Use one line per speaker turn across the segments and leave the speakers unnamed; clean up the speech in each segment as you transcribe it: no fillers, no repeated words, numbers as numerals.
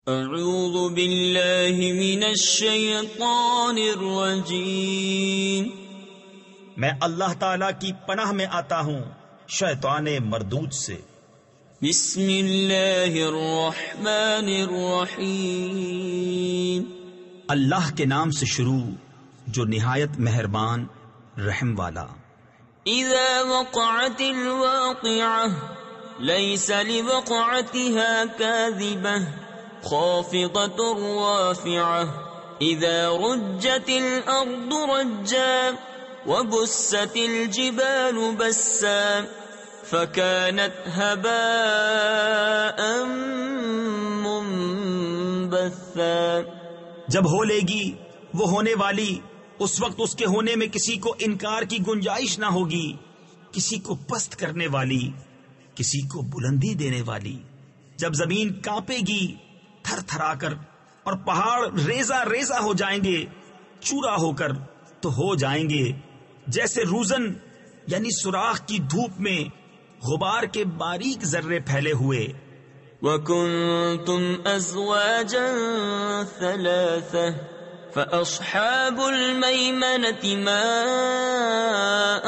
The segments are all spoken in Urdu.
اعوذ باللہ من الشیطان الرجیم،
میں اللہ تعالی کی پناہ میں آتا ہوں شیطان مردود سے۔
بسم اللہ الرحمن الرحیم،
اللہ کے نام سے شروع جو نہایت مہربان رحم والا۔
اذا وقعت الواقعہ لیس لوقعتها کاذبہ خافضة رافعة اذا رجت الارض رجا وبست الجبال بسا فكانت هباء منبثا۔
جب ہو لے گی وہ ہونے والی، اس وقت اس کے ہونے میں کسی کو انکار کی گنجائش نہ ہوگی، کسی کو پست کرنے والی، کسی کو بلندی دینے والی۔ جب زمین کانپے گی تھر تھرا کر اور پہاڑ ریزہ ریزہ ہو جائیں گے، چورا ہو کر تو ہو جائیں گے جیسے روزن یعنی سوراخ کی دھوپ میں غبار کے باریک ذرے پھیلے ہوئے۔
وَكُنْتُمْ أَزْوَاجًا ثَلَاثَةً فَأَصْحَابُ الْمَيْمَنَةِ مَا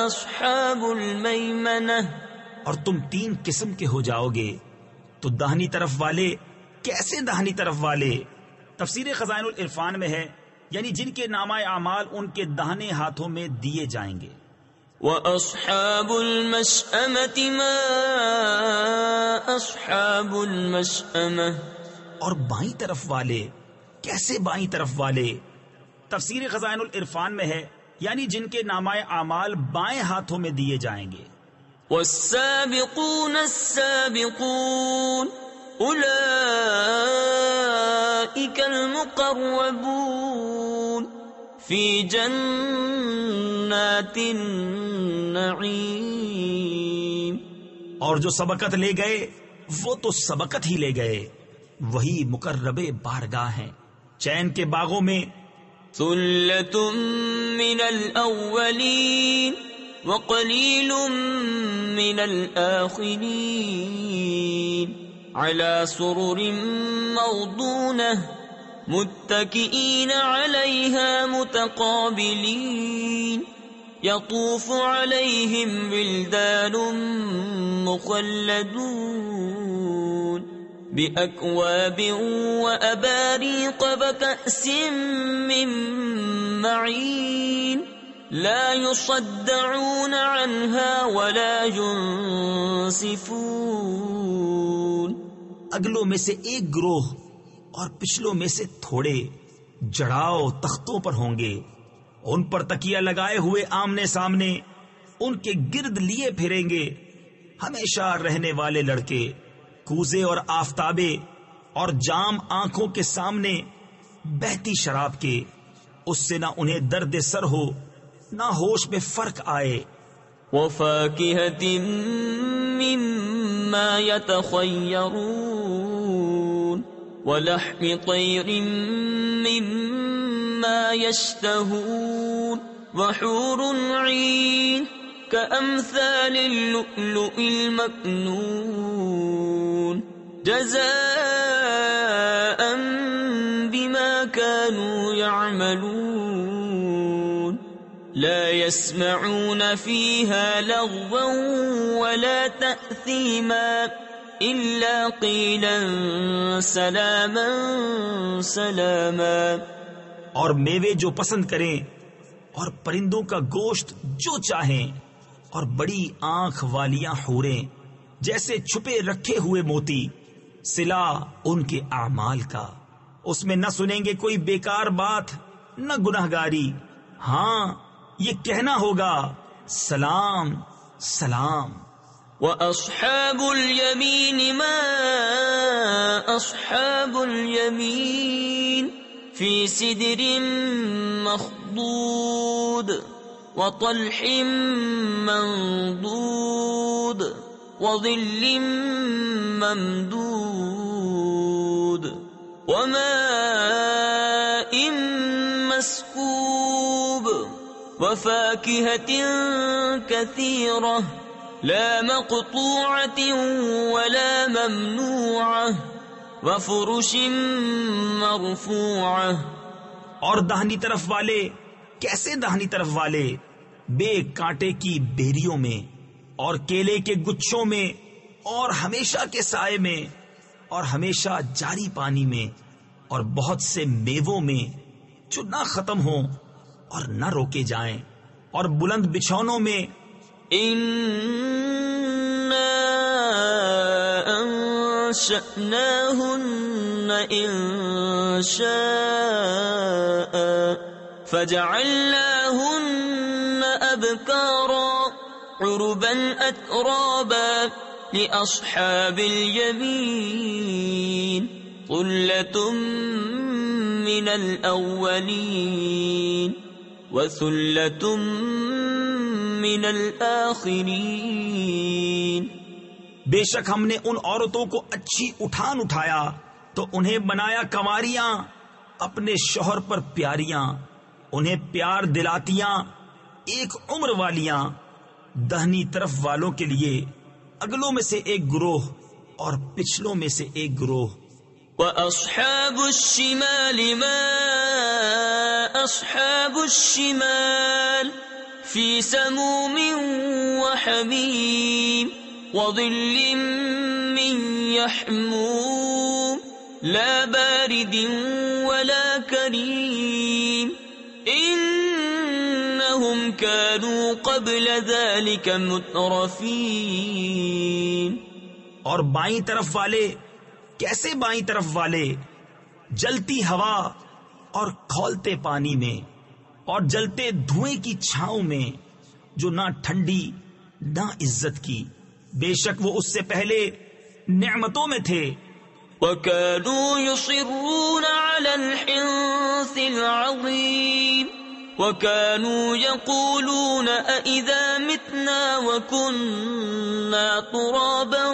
أَصْحَابُ الْمَيْمَنَةِ،
اور تم تین قسم کے ہو جاؤ گے تو داہنی طرف والے کیسے داہنی طرف والے۔ تفسیر خزائن العرفان میں ہے یعنی جن کے نامہ اعمال ان کے داہنے ہاتھوں میں دیے جائیں گے۔
وَأَصْحَابُ الْمَشْأَمَةِ مَا أَصْحَابُ الْمَشْأَمَةِ،
اور بائیں طرف والے کیسے بائیں طرف والے۔ تفسیر خزائن العرفان میں ہے یعنی جن کے نامہ اعمال بائیں ہاتھوں میں دیے جائیں گے۔
وَالسَّابِقُونَ السَّابِقُونَ اولئک المقربون فی جنات النعیم،
اور جو سبقت لے گئے وہ تو سبقت ہی لے گئے، وہی مقرب بارگاہ ہیں چین کے باغوں میں۔
ثلۃ من الاولین وقلیل من الآخرین على سرر موضونة متكئين عليها متقابلين يطوف عليهم ولدان مخلدون بأكواب وأباريق وكأس من معين لا يصدعون عنها ولا ينصفون۔
اگلوں میں سے ایک گروہ اور پچھلوں میں سے تھوڑے جڑاؤ تختوں پر ہوں گے، ان پر تکیہ لگائے ہوئے آمنے سامنے ان کے گرد لیے پھریں گے ہمیشہ رہنے والے لڑکے، کوزے اور آفتابے اور جام آنکھوں کے سامنے بہتی شراب کے، اس سے نہ انہیں درد سر ہو نہ ہوش میں فرق آئے۔
وَفَاكِهَةٍ مِّمَّا يَتَخَيَّرُونَ وَلَحْمِ طَيْرٍ مِّمَّا يَشْتَهُونَ وَحُورٌ عِينٌ كَأَمْثَالِ اللُّؤْلُؤِ الْمَكْنُونِ جَزَاءً بِمَا كَانُوا يَعْمَلُونَ لا يسمعون فيها لغوا ولا تأثيما إلا قيلا سلاما سلاما۔
اور میوے جو پسند کریں اور پرندوں کا گوشت جو چاہیں، اور بڑی آنکھ والیاں حوریں جیسے چھپے رکھے ہوئے موتی، صلہ ان کے اعمال کا، اس میں نہ سنیں گے کوئی بیکار بات نہ گناہگاری، ہاں یہ کہنا ہوگا سلام سلام۔
وَأَصْحَابُ الْيَمِينِ مَا أَصْحَابُ الْيَمِينِ فِي سِدْرٍ مَّخْضُودٍ وَطَلْحٍ مَّنضُودٍ وَظِلٍّ مَّمْدُودٍ وَمَاءٍ مَّسْكُوبٍ وَفَاكِهَةٍ كَثِيرَةٍ لا مقطوعة ولا ممنوعة وفرش مرفوعة.
اور داہنی طرف والے، کیسے داہنی طرف والے؟ بے کانٹے کی بیریوں میں، اور کیلے کے گچھوں میں، اور ہمیشہ کے سائے میں، اور ہمیشہ جاری پانی میں، اور بہت سے میووں میں جو نہ ختم ہوں اور نہ روکے جائیں، اور بلند بچھونوں میں.
أنشأناهن إنشاء فجعلناهن أبكارا عربا أترابا لأصحاب اليمين ثلة من الأولين وثلة من الآخرين.
بے شک ہم نے ان عورتوں کو اچھی اٹھان اٹھایا تو انہیں بنایا کنواریاں، اپنے شوہر پر پیاریاں، انہیں پیار دلاتیاں، ایک عمر والیاں. دہنی طرف والوں کے لیے اگلوں میں سے ایک گروہ اور پچھلوں میں سے ایک گروہ.
وَأَصْحَابُ الشِّمَالِ مَا أَصْحَابُ الشِّمَالِ فِي سَمُومٍ وَحَمِيمٍ وَظِلٍّ مِّن يَحْمُومٍ لَا بَارِدٍ وَلَا كَرِيمٍ إِنَّهُمْ كَانُوا قَبْلَ ذَلِكَ مُتْرَفِينَ.
اور بائیں طرف والے، کیسے بائیں طرف والے؟ جلتی ہوا اور کھولتے پانی میں، اور جلتے دھوئیں کی چھاؤں میں، جو نہ ٹھنڈی نہ عزت کی. بے شک وہ اس سے پہلے نعمتوں میں تھے.
وَكَانُوا يُصِرُّونَ عَلَى الْحِنثِ الْعَظِيمِ وَكَانُوا يَقُولُونَ أَإِذَا مِتْنَا وَكُنَّا تُرَابًا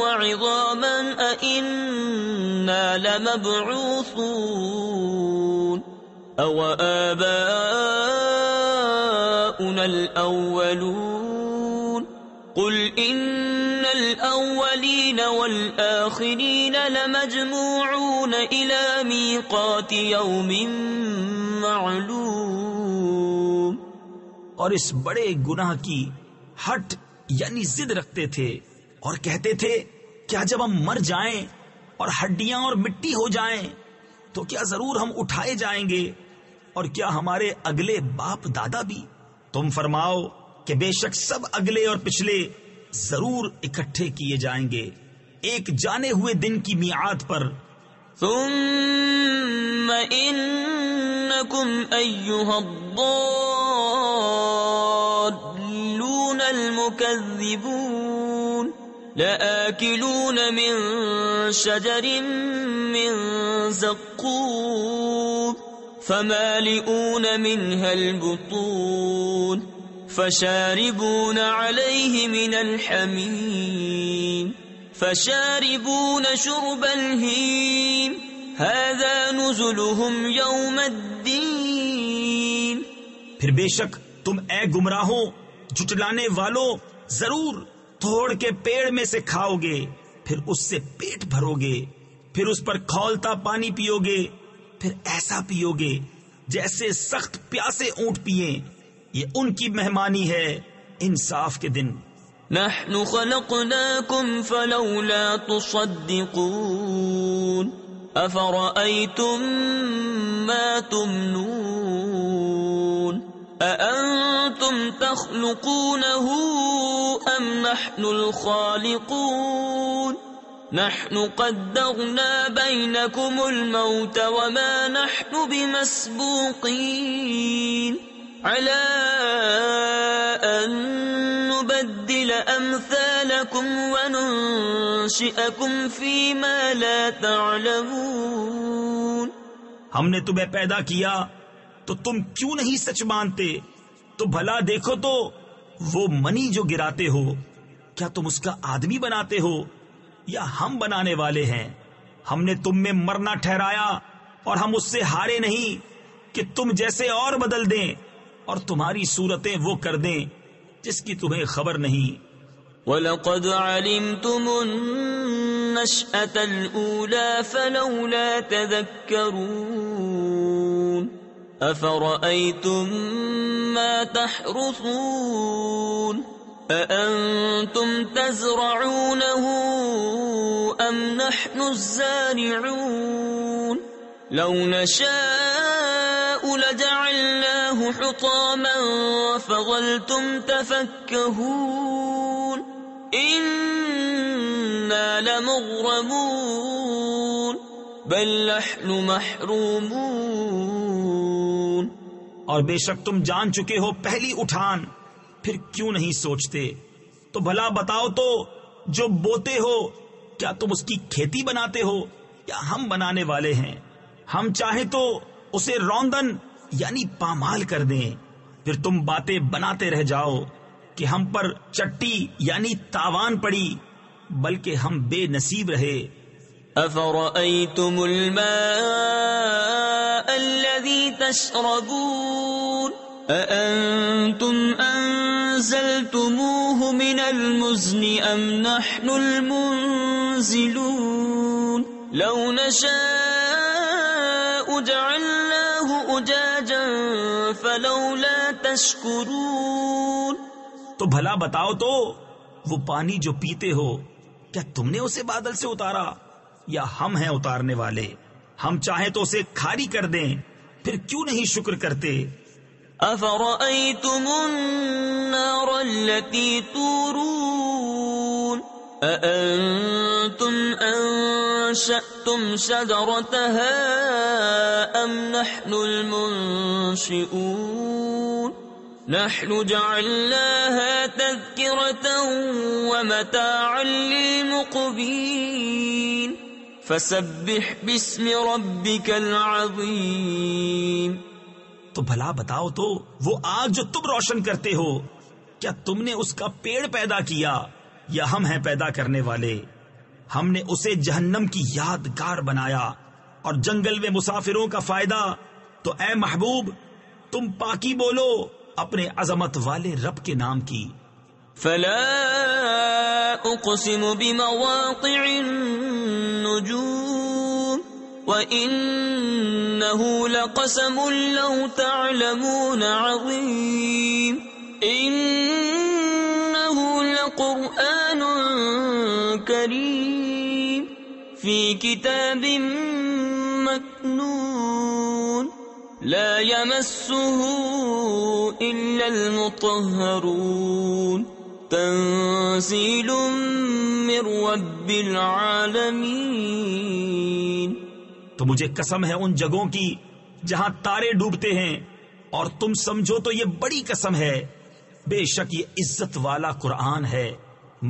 وَعِظَامًا أَإِنَّا لَمَبْعُوثُونَ أَوَآبَاؤُنَا الْأَوَّلُونَ قُلْ إِنَّ الْأَوَّلِينَ وَالْآخِرِينَ لَمَجْمُوعُونَ إِلَى مِيقَاتِ يَوْمٍ مَّعْلُومٍ.
اور اس بڑے گناہ کی ہٹ یعنی ضد رکھتے تھے اور کہتے تھے، کیا جب ہم مر جائیں اور ہڈیاں اور مٹی ہو جائیں تو کیا ضرور ہم اٹھائے جائیں گے؟ اور کیا ہمارے اگلے باپ دادا بھی؟ تم فرماؤ کہ بے شک سب اگلے اور پچھلے ضرور اکٹھے کیے جائیں گے ایک جانے ہوئے دن کی میعاد پر.
ثم انکم ایھا الضالون المکذبون لآکلون من شجر من زقوم فمالئون منها البطون فشاربون عليه من الحميم فشاربون شرب الهيم هذا نزلهم يوم الدين.
پھر بے شک تم اے گمراہوں جھٹلانے والوں ضرور توڑ کے پیڑ میں سے کھاؤ گے، پھر اس سے پیٹ بھرو گے، پھر اس پر کھولتا پانی پیو گے، پھر ایسا پیو گے جیسے سخت پیاسے اونٹ پیئیں. یہ ان کی مہمانی ہے انصاف کے دن.
نحن خلقناكم فلولا تصدقون افرأيتم ما تمنون أأنتم تخلقونه ام نحن الخالقون نحن قدرنا بينكم الموت وما نحن بمسبوقين على أن نبدل أمثالكم وننشئكم فيما لا تعلمون.
ہم نے تمہیں پیدا کیا تو تم کیوں نہیں سچ مانتے؟ تو بھلا دیکھو تو وہ منی جو گراتے ہو، کیا تم اس کا آدمی بناتے ہو یا ہم بنانے والے ہیں؟ ہم نے تم میں مرنا ٹھہرایا اور ہم اس سے ہارے نہیں کہ تم جیسے اور بدل دیں اور تمہاری صورتیں وہ کر دیں جس کی تمہیں خبر نہیں.
وَلَقَدْ عَلِمْتُمُ النَّشْأَةَ النشأة الأولى فلولا تذكرون أفرأيتم ما تحرثون أأنتم تزرعونه أم نحن الزارعون لو نشاء لجعلناه حطاما فظلتم تفكهون إنا لمغرمون بل نحن محرومون.
اور بے شک تم جان چکے ہو پہلی اٹھان، پھر کیوں نہیں سوچتے؟ تو بھلا بتاؤ تو جو بوتے ہو کیا تم اس کی کھیتی بناتے ہو یا ہم بنانے والے ہیں؟ ہم چاہیں تو اسے روندن یعنی پامال کر دیں، پھر تم باتیں بناتے رہ جاؤ کہ ہم پر چٹی یعنی تاوان پڑی، بلکہ ہم بے نصیب رہے.
أفرأيتم الماء الذي تشربون أأنتم أنزلتموه من المزن أم نحن المنزلون لو نشاء جعلناه أجاجا فلولا تشكرون.
تو بھلا بتاؤ تو وہ پانی جو پیتے ہو کیا تم نے اسے بادل سے اتارا یا ہم ہیں اتارنے والے؟ ہم چاہیں تو اسے کھاری کر دیں، پھر کیوں نہیں شکر کرتے؟
أفرأيتم النار التي تورون أأنتم أنشأتم شجرتها أم نحن المنشئون نحن جعلناها تذكرة ومتاعا للمقوين فسبح باسم ربك العظيم.
تو بھلا بتاؤ تو وہ آگ جو تم روشن کرتے ہو کیا تم نے اس کا پیڑ پیدا کیا یا ہم ہیں پیدا کرنے والے؟ ہم نے اسے جہنم کی یادگار بنایا اور جنگل میں مسافروں کا فائدہ. تو اے محبوب تم پاکی بولو اپنے عظمت والے رب کے نام کی.
فلا اقسم بمواقع النجوم وإنه لقسم لو تعلمون عظيم إنه لقرآن كريم في كتاب مكنون لا يمسه إلا المطهرون تنزيل من رب العالمين.
تو مجھے قسم ہے ان جگہوں کی جہاں تارے ڈوبتے ہیں، اور تم سمجھو تو یہ بڑی قسم ہے. بے شک یہ عزت والا قرآن ہے،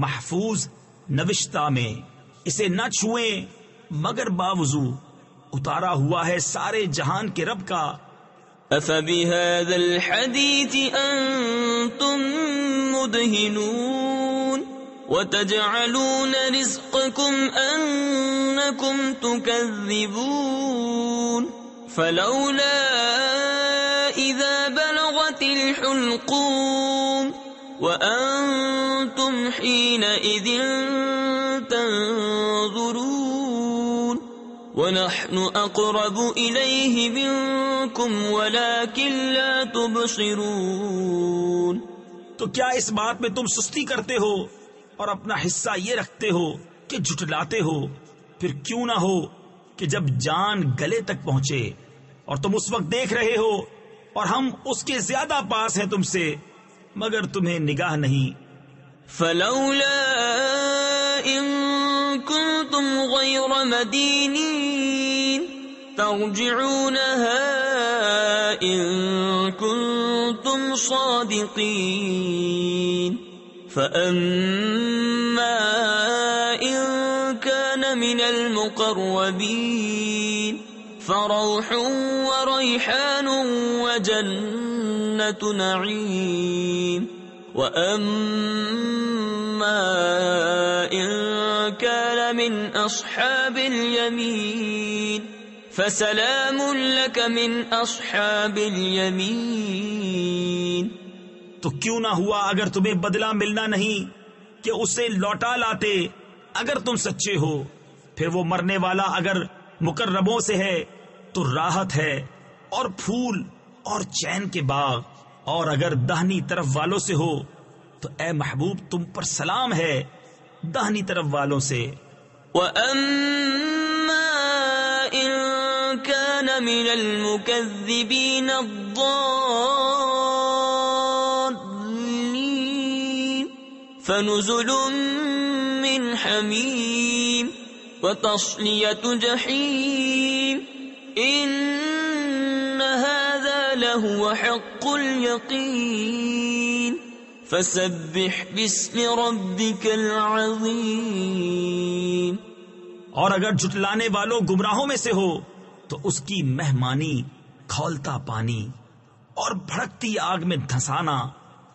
محفوظ نوشتہ میں، اسے نہ چھوئیں مگر باوضو، اتارا ہوا ہے سارے جہان کے رب کا.
أفبهذا الحديث أنتم مدهنون وتجعلون رزقكم أنكم تكذبون فلولا إذا بلغت الحلقوم وأنتم حينئذ تنظرون ونحن أقرب إليه منكم ولكن لا تبصرون.
تو کیا اس بات میں تم سستی کرتے ہو اور اپنا حصہ یہ رکھتے ہو کہ جھٹلاتے ہو؟ پھر کیوں نہ ہو کہ جب جان گلے تک پہنچے اور تم اس وقت دیکھ رہے ہو اور ہم اس کے زیادہ پاس ہیں تم سے مگر تمہیں نگاہ نہیں.
فلولا إن كنتم غير مدينين ترجعونها إن كنتم صادقين فأما إن كان من المقربين فروح وريحان وجنة نعيم وأما إن كان من أصحاب اليمين فسلام لك من أصحاب اليمين.
تو کیوں نہ ہوا اگر تمہیں بدلہ ملنا نہیں کہ اسے لوٹا لاتے اگر تم سچے ہو، پھر وہ مرنے والا اگر مقربوں سے ہے تو راحت ہے اور پھول اور چین کے باغ، اور اگر داہنی طرف والوں سے ہو تو اے محبوب تم پر سلام ہے داہنی طرف والوں سے۔
وَأَمَّا إِن كَانَ مِنَ الْمُكَذِّبِينَ الضَّالِّينَ فَنُزُلٌ مِّنْ حَمِيمٍ وَتَصْلِيَةُ جَحِيمٍ إِنَّ هَذَا لَهُوَ حَقُّ الْيَقِينِ فَسَبِّحْ بِاسْمِ رَبِّكَ الْعَظِيمِ۔
اور اگر جھٹلانے والوں گمراہوں میں سے ہو تو اس کی مہمانی، کھولتا پانی اور بھڑکتی آگ میں دھنسانا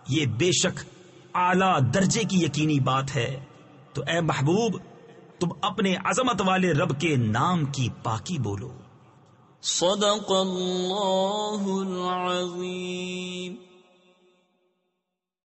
یہ بے شک اعلی درجے کی یقینی بات ہے۔ تو اے محبوب تم اپنے عظمت والے رب کے نام کی پاکی بولو۔
صدق اللہ العظیم۔